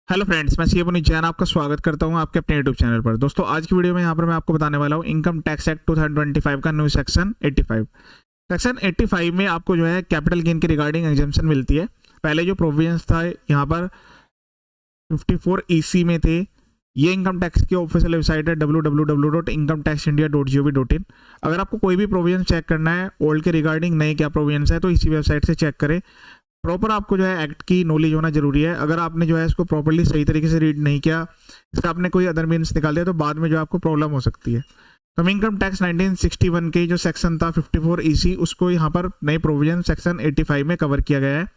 Hello friends, मैं CA Puneet Jain आपका स्वागत करता हूं आपके अपने यूट्यूब चैनल पर। दोस्तों, आज की वीडियो में यहाँ पर मैं आपको बताने वाला हूं इनकम टैक्स एक्ट 2025 का न्यू सेक्शन 85। सेक्शन 85 में आपको जो है कैपिटल गेन के रिगार्डिंग एग्जेम्पशन मिलती है। पहले जो प्रोविजंस था यहाँ पर 54 EC में थे। ये इनकम टैक्स की ऑफिशियल वेबसाइट है www.incometaxindia.gov.in। अगर आपको कोई भी प्रोविजन चेक करना है ओल्ड के रिगार्डिंग नए क्या प्रोविजंस है तो इसी वेबसाइट से चेक करें। प्रॉपर आपको जो है एक्ट की नॉलेज होना जरूरी है। अगर आपने जो है इसको प्रॉपर्ली सही तरीके से रीड नहीं किया, इसका आपने कोई अदर मीन्स निकाल दिया तो बाद में जो आपको प्रॉब्लम हो सकती है। तो इनकम टैक्स 1961 के जो सेक्शन था 54 EC, उसको यहाँ पर नए प्रोविजन सेक्शन 85 में कवर किया गया है।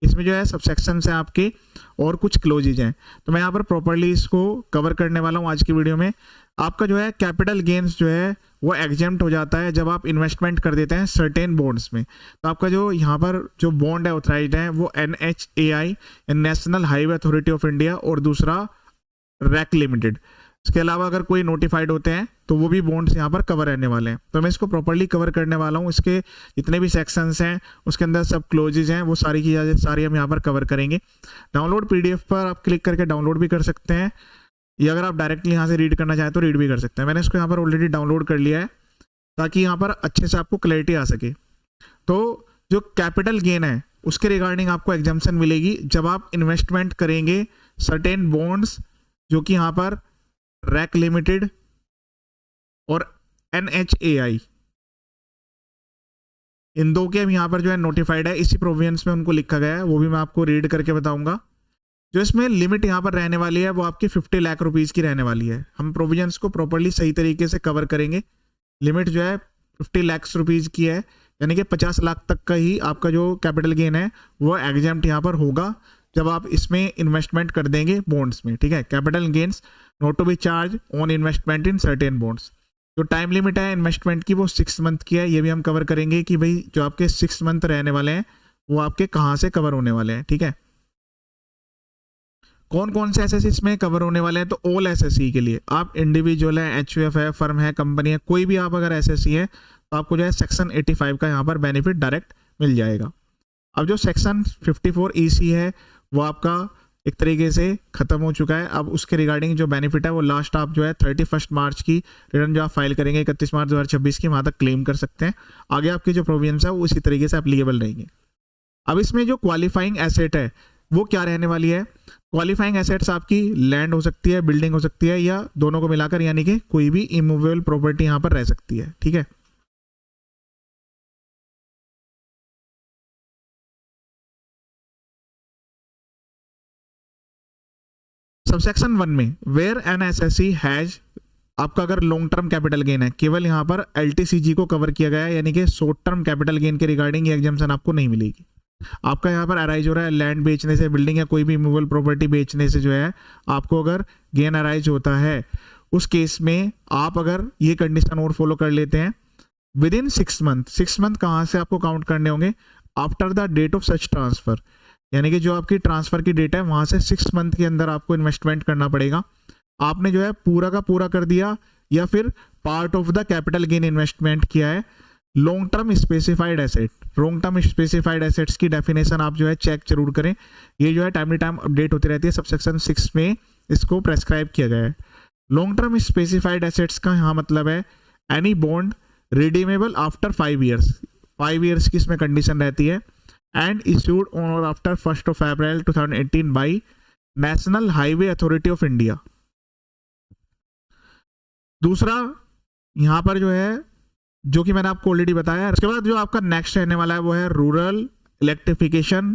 इसमें जो है सब सेक्शन है आपके और कुछ क्लोजेज हैं, तो मैं यहाँ पर प्रॉपर्ली इसको कवर करने वाला हूँ आज की वीडियो में। आपका जो है कैपिटल गेन्स जो है वो एग्जेम्प्ट हो जाता है जब आप इन्वेस्टमेंट कर देते हैं सर्टेन बॉन्ड्स में। तो आपका जो यहाँ पर जो बॉन्ड है ऑथराइज्ड है वो NHAI, national highway authority of India, और दूसरा रैक लिमिटेड। इसके अलावा अगर कोई नोटिफाइड होते हैं तो वो भी बॉन्ड्स यहाँ पर कवर रहने वाले हैं। तो मैं इसको प्रॉपर्ली कवर करने वाला हूँ। इसके जितने भी सेक्शंस हैं उसके अंदर सब क्लोजेज हैं, वो सारी की सारी हम यहाँ पर कवर करेंगे। डाउनलोड PDF पर आप क्लिक करके डाउनलोड भी कर सकते हैं, या अगर आप डायरेक्टली यहाँ से रीड करना चाहें तो रीड भी कर सकते हैं। मैंने इसको यहाँ पर ऑलरेडी डाउनलोड कर लिया है ताकि यहाँ पर अच्छे से आपको क्लैरिटी आ सके। तो जो कैपिटल गेन है उसके रिगार्डिंग आपको एग्जाम्पशन मिलेगी जब आप इन्वेस्टमेंट करेंगे सर्टेन बॉन्ड्स, जो कि यहाँ पर रैक लिमिटेड और NHAI, इन दो के यहाँ पर जो है नोटिफाइड है। इसी प्रोविजंस में उनको लिखा गया है, वो भी मैं आपको रीड करके बताऊंगा। जो इसमें लिमिट यहाँ पर रहने वाली है वो आपकी 50 लाख रुपीस की रहने वाली है। हम प्रोविजंस को प्रॉपर्ली सही तरीके से कवर करेंगे। लिमिट जो है 50 लाख रुपीस की है, यानी कि 50 लाख तक का ही आपका जो कैपिटल गेन है वो एग्जेम्प्ट यहाँ पर होगा जब आप इसमें इन्वेस्टमेंट कर देंगे बॉन्ड्स में। ठीक है, capital gains not to be charge on investment in certain bonds. जो टाइम लिमिट है इन्वेस्टमेंट की वो 6 मंथ की है। ये भी हम कवर करेंगे कि भाई जो आपके 6 मंथ रहने वाले हैं वो आपके कहाँ से कवर होने वाले हैं। ठीक है, कौन कौन से एसएससी इसमें कवर होने वाले हैं? तो ऑल एसएससी के लिए, आप इंडिविजुअल है, HUF है, फर्म है, कंपनी है, कोई भी आप अगर एसएससी है तो आपको जो है सेक्शन 85 का यहाँ पर बेनिफिट डायरेक्ट मिल जाएगा। अब जो सेक्शन 54 EC है वो आपका एक तरीके से खत्म हो चुका है। अब उसके रिगार्डिंग जो बेनिफिट है वो लास्ट आप जो है 31 मार्च की रिटर्न जो आप फाइल करेंगे 31 मार्च 2026 की, वहां तक क्लेम कर सकते हैं। आगे आपकी जो प्रोविजंस है वो उसी तरीके से एप्लीकेबल रहेंगे। अब इसमें जो क्वालिफाइंग एसेट है वो क्या रहने वाली है? क्वालिफाइंग एसेट्स आपकी लैंड हो सकती है, बिल्डिंग हो सकती है, या दोनों को मिलाकर, यानी कि कोई भी इमूवेबल प्रॉपर्टी यहाँ पर रह सकती है। ठीक है, सबसेक्शन 1 में वेयर एन एसएससी हैज, आपका अगर लॉन्ग टर्म कैपिटल गेन है, केवल यहाँ पर LTCG को कवर किया गया है, यानी कि शॉर्ट टर्म कैपिटल गेन के रिगार्डिंग ये एग्जाम्पशन आपको नहीं मिलेगी। आपका यहाँ पर अराइज हो रहा है लैंड बेचने से, बिल्डिंग या कोई भी मूवेबल प्रॉपर्टी बेचने से जो है आपको अगर गेन अराइज होता है, उस केस में आप अगर ये कंडीशन और फॉलो कर लेते हैं विद इन 6 मंथ। 6 मंथ कहाँ से आपको काउंट करने होंगे? After the date of such transfer, यानी कि जो आपकी ट्रांसफर की डेट है वहां से 6 मंथ के अंदर आपको इन्वेस्टमेंट करना पड़ेगा। आपने जो है पूरा का पूरा कर दिया या फिर part of the capital gain investment किया है। Long term specified asset, long term specified assets की डेफिनेशन आप जो है चेक जरूर करें। ये जो है टाइम टू टाइम अपडेट होती रहती है, सबसेक्शन 6 में इसको प्रेस्क्राइब किया गया है। लॉन्ग टर्म स्पेसिफाइड एसेट्स का यहाँ मतलब है any bond redeemable after 5 years. 5 years की इसमें कंडीशन रहती है। एंड इश्यूड ऑन और after 1 April 2018 by national highway authority of India. दूसरा यहाँ पर जो है, जो कि मैंने आपको ऑलरेडी बताया। उसके बाद जो आपका नेक्स्ट रहने वाला है वो है rural electrification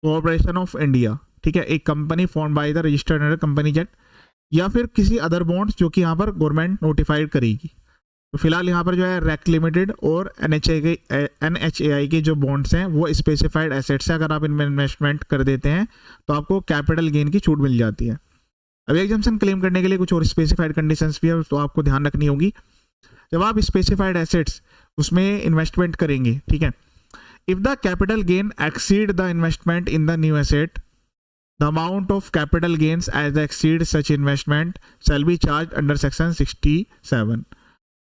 corporation of India. ठीक है, एक company form by the registered under company act, या फिर किसी अदर बॉन्ड्स जो कि यहाँ पर गवर्नमेंट नोटिफाइड करेगी। तो फिलहाल यहाँ पर जो है रैक लिमिटेड और NHAI के जो बॉन्ड्स हैं वो स्पेसिफाइड एसेट्स है। अगर आप इनमें इन्वेस्टमेंट कर देते हैं तो आपको कैपिटल गेन की छूट मिल जाती है। अब एग्जाम्पशन क्लेम करने के लिए कुछ और स्पेसिफाइड कंडीशंस भी है, तो आपको ध्यान रखनी होगी जब आप स्पेसिफाइड एसेट्स उसमें इन्वेस्टमेंट करेंगे। ठीक है, if the capital gain exceed the investment in the new asset, the amount of capital gains as exceed such investment shall be charge under section 67।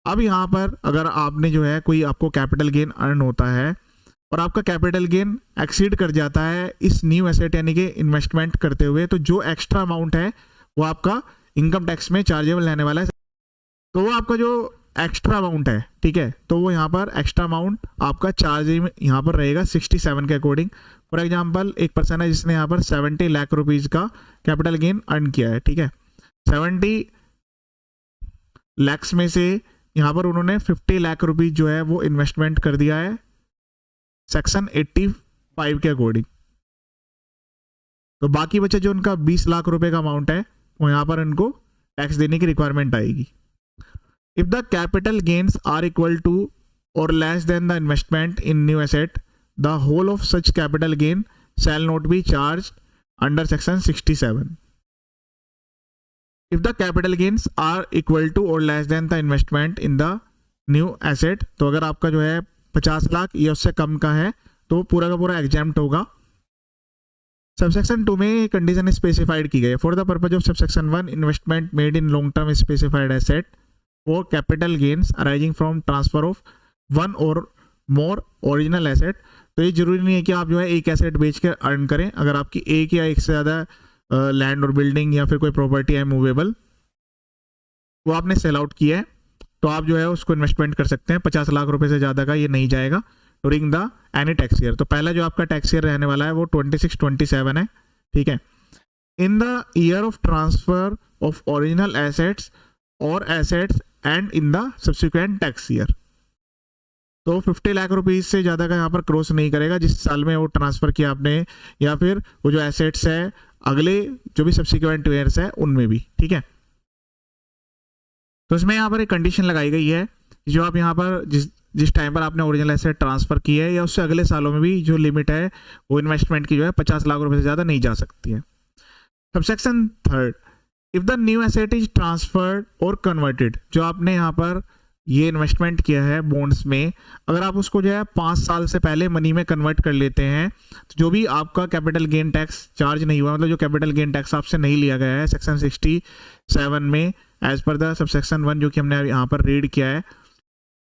अब यहाँ पर अगर आपने जो है कोई आपको कैपिटल गेन अर्न होता है और आपका कैपिटल गेन एक्सीड कर जाता है इस न्यू एसेट यानी कि इन्वेस्टमेंट करते हुए, तो जो एक्स्ट्रा अमाउंट है वो आपका इनकम टैक्स में चार्जेबल रहने वाला है। तो वो आपका जो एक्स्ट्रा अमाउंट है, ठीक है, तो वो यहाँ पर एक्स्ट्रा अमाउंट आपका चार्ज यहाँ पर रहेगा 67 के अकॉर्डिंग। फॉर एग्जांपल एक पर्सन है जिसने यहाँ पर 70 लाख रुपीज का कैपिटल गेन अर्न किया है, ठीक है, 70 लैक्स में से यहाँ पर उन्होंने 50 लाख रुपीज जो है वो इन्वेस्टमेंट कर दिया है सेक्शन 85 के अकॉर्डिंग। तो बाकी बचे जो उनका 20 लाख रुपए का अमाउंट है वो यहाँ पर इनको टैक्स देने की रिक्वायरमेंट आएगी। If the capital gains are equal to और less than the investment in new asset, the whole of such capital gain shall not be charge under section 67। If the capital gains are equal to और less than the investment in the new asset, तो अगर आपका जो है 50 लाख या उससे कम का है तो पूरा का पूरा एग्जाम्प्ट होगा। सबसेक्शन 2 में कंडीशन स्पेसिफाइड की गई है। For the purpose of subsection 1, investment made in long term specified asset और capital gains arising from transfer of one और मोर ओरिजिनल एसेट। तो ये जरूरी नहीं है कि आप जो है एक एसेट बेच कर अर्न करें। अगर आपकी एक या एक से ज़्यादा लैंड और बिल्डिंग या फिर कोई प्रॉपर्टी है मूवेबल, वो आपने सेल आउट किया है, तो आप जो है उसको इन्वेस्टमेंट कर सकते हैं। 50 लाख रुपए से ज़्यादा का ये नहीं जाएगा during the any tax year. तो पहला जो आपका टैक्स ईयर रहने वाला है वो 26-27 है, ठीक है। In the year of transfer of original assets और assets and in the subsequent tax year. तो 50 लाख रुपीज से ज़्यादा का यहाँ पर क्रॉस नहीं करेगा जिस साल में वो ट्रांसफर किया आपने, या फिर वो जो एसेट्स है अगले जो भी सब्सिक्वेंट ईयर्स है उनमें भी, ठीक है। तो इसमें यहाँ पर एक कंडीशन लगाई गई है, जो आप यहाँ पर जिस टाइम पर आपने ओरिजिनल एसेट ट्रांसफर की है या उससे अगले सालों में भी जो लिमिट है वो इन्वेस्टमेंट की जो है 50 लाख रुपए से ज़्यादा नहीं जा सकती है। Subsection 3, if the new asset is transferred और कन्वर्टेड, जो आपने यहाँ पर ये इन्वेस्टमेंट किया है बॉन्ड्स में, अगर आप उसको जो है 5 साल से पहले मनी में कन्वर्ट कर लेते हैं, तो जो भी आपका कैपिटल गेन टैक्स चार्ज नहीं हुआ, मतलब जो कैपिटल गेन टैक्स आपसे नहीं लिया गया है सेक्शन 67 में एज पर द सबसेक्शन 1 जो कि हमने यहाँ पर रीड किया है,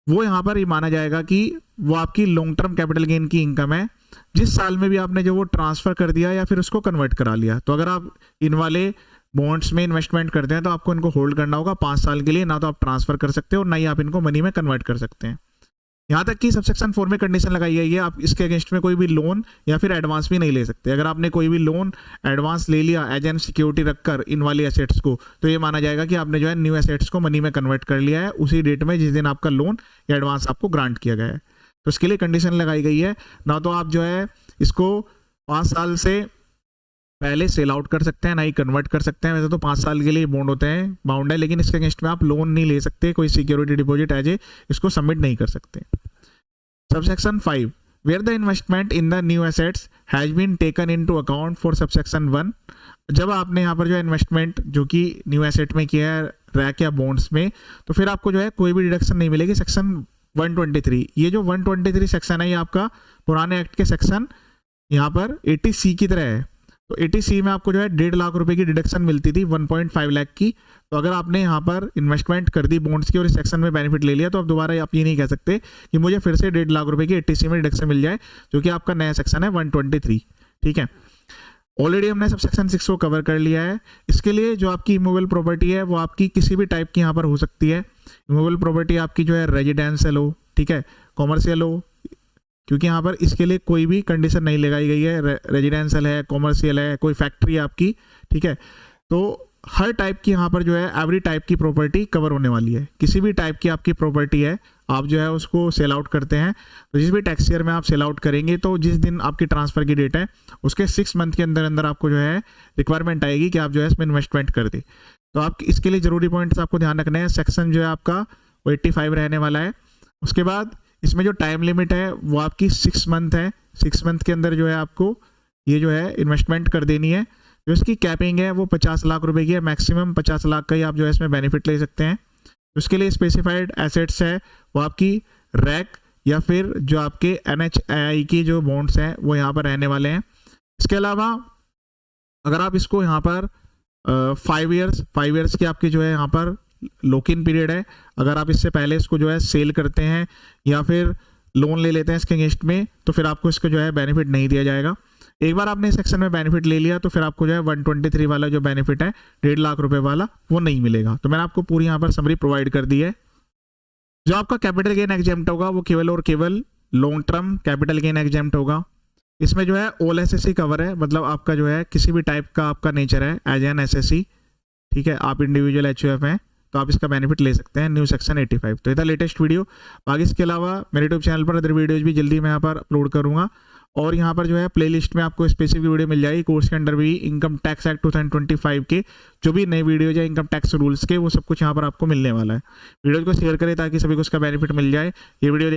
वो यहाँ पर ये माना जाएगा कि वो आपकी लॉन्ग टर्म कैपिटल गेन की इनकम है जिस साल में भी आपने जो वो ट्रांसफर कर दिया या फिर उसको कन्वर्ट करा लिया। तो अगर आप इन वाले बॉन्ड्स में इन्वेस्टमेंट करते हैं तो आपको इनको होल्ड करना होगा 5 साल के लिए, ना तो आप ट्रांसफर कर सकते हो और ना ही आप इनको मनी में कन्वर्ट कर सकते हैं। यहाँ तक कि सबसेक्शन 4 में कंडीशन लगाई गई है, आप इसके अगेंस्ट में कोई भी लोन या फिर एडवांस भी नहीं ले सकते। अगर आपने कोई भी लोन एडवांस ले लिया एज एन सिक्योरिटी रखकर इन वाली एसेट्स को, तो ये माना जाएगा कि आपने जो है न्यू एसेट्स को मनी में कन्वर्ट कर लिया है उसी डेट में जिस दिन आपका लोन या एडवांस आपको ग्रांट किया गया है। तो इसके लिए कंडीशन लगाई गई है, ना तो आप जो है इसको 5 साल से पहले सेल आउट कर सकते हैं, ना ही कन्वर्ट कर सकते हैं। वैसे तो 5 साल के लिए बॉन्ड होते हैं, बाउंड है, लेकिन इसके अगेंस्ट में आप लोन नहीं ले सकते, कोई सिक्योरिटी डिपॉजिट एज ए इसको सबमिट नहीं कर सकते। Subsection 5, where the investment in the new assets has been taken into account for subsection 1, जब आपने यहाँ पर जो इन्वेस्टमेंट जो कि न्यू एसेट में किया है रैक या बॉन्ड्स में, तो फिर आपको जो है कोई भी डिडक्शन नहीं मिलेगी। सेक्शन 123, ये जो 123 सेक्शन है ये आपका पुराने एक्ट के सेक्शन यहाँ पर 80C की तरह है। तो 80C में आपको जो है 1.5 लाख रुपए की डिडक्शन मिलती थी 1.5 लाख की। तो अगर आपने यहाँ पर इन्वेस्टमेंट कर दी बॉन्ड्स की और इस सेक्शन में बेनिफिट ले लिया, तो अब दोबारा आप ये नहीं कह सकते कि मुझे फिर से 1.5 लाख रुपए की 80C में डिडक्शन मिल जाए, जो कि आपका नया सेक्शन है 123, ठीक है। ऑलरेडी हमने सब सेक्शन 6 को कवर कर लिया है। इसके लिए जो आपकी इमूवेबल प्रॉपर्टी है वो आपकी किसी भी टाइप की यहाँ पर हो सकती है। इमूवेबल प्रॉपर्टी आपकी जो है रेजिडेंशियल हो, ठीक है, कॉमर्शियल हो, क्योंकि यहाँ पर इसके लिए कोई भी कंडीशन नहीं लगाई गई है। रेजिडेंशियल है, कॉमर्शियल है, कोई फैक्ट्री है आपकी, ठीक है। तो हर टाइप की यहाँ पर जो है एवरी टाइप की प्रॉपर्टी कवर होने वाली है। किसी भी टाइप की आपकी प्रॉपर्टी है, आप जो है उसको सेल आउट करते हैं, तो जिस भी टैक्स ईयर में आप सेल आउट करेंगे, तो जिस दिन आपकी ट्रांसफर की डेट है उसके 6 मंथ के अंदर अंदर आपको जो है रिक्वायरमेंट आएगी कि आप जो है इसमें इन्वेस्टमेंट कर दे। तो आप इसके लिए जरूरी पॉइंट्स आपको ध्यान रखने हैं। सेक्शन जो है आपका वो 85 रहने वाला है। उसके बाद इसमें जो टाइम लिमिट है वो आपकी 6 मंथ है। 6 मंथ के अंदर जो है आपको ये जो है इन्वेस्टमेंट कर देनी है। जो इसकी कैपिंग है वो 50 लाख रुपए की है, मैक्सिमम 50 लाख का ही आप जो है इसमें बेनिफिट ले सकते हैं। उसके लिए स्पेसिफाइड एसेट्स है वो आपकी रैक या फिर जो आपके NHAI की जो बॉन्ड्स हैं वो यहाँ पर रहने वाले हैं। इसके अलावा अगर आप इसको यहाँ पर 5 ईयर्स की आपकी जो है यहाँ पर लॉक इन पीरियड है। अगर आप इससे पहले इसको जो है सेल करते हैं या फिर लोन ले लेते हैं इसके अगेंस्ट में, तो फिर आपको इसको जो है बेनिफिट नहीं दिया जाएगा। एक बार आपने इस सेक्शन में बेनिफिट ले लिया तो फिर आपको जो है 123 वाला जो बेनिफिट है 1.5 लाख रुपए वाला वो नहीं मिलेगा। तो मैंने आपको पूरी यहाँ पर समरी प्रोवाइड कर दी है। जो आपका कैपिटल गेन एग्जेम्प्ट होगा वो केवल और केवल long term capital gain exempt होगा। इसमें जो है ऑल एसएससी कवर है, मतलब आपका जो है किसी भी टाइप का आपका नेचर है एज एन एसएससी, ठीक है, आप इंडिविजुअल एचयूएफ हैं तो आप इसका बेनिफिट ले सकते हैं। New section 85। तो ये था लेटेस्ट वीडियो। बाकी इसके अलावा मेरे यूट्यूब चैनल पर अदर वीडियोज भी जल्दी मैं यहाँ पर अपलोड करूँगा, और यहाँ पर जो है प्लेलिस्ट में आपको स्पेसिफिक वीडियो मिल जाएगी कोर्स के अंडर भी इनकम टैक्स एक्ट 2025 के जो भी नए वीडियोज है इनकम टैक्स रूल्स के, वो सब कुछ यहाँ पर आपको मिलने वाला है। वीडियो को शेयर करें ताकि सभी को उसका बेनिफिट मिल जाए। ये वीडियो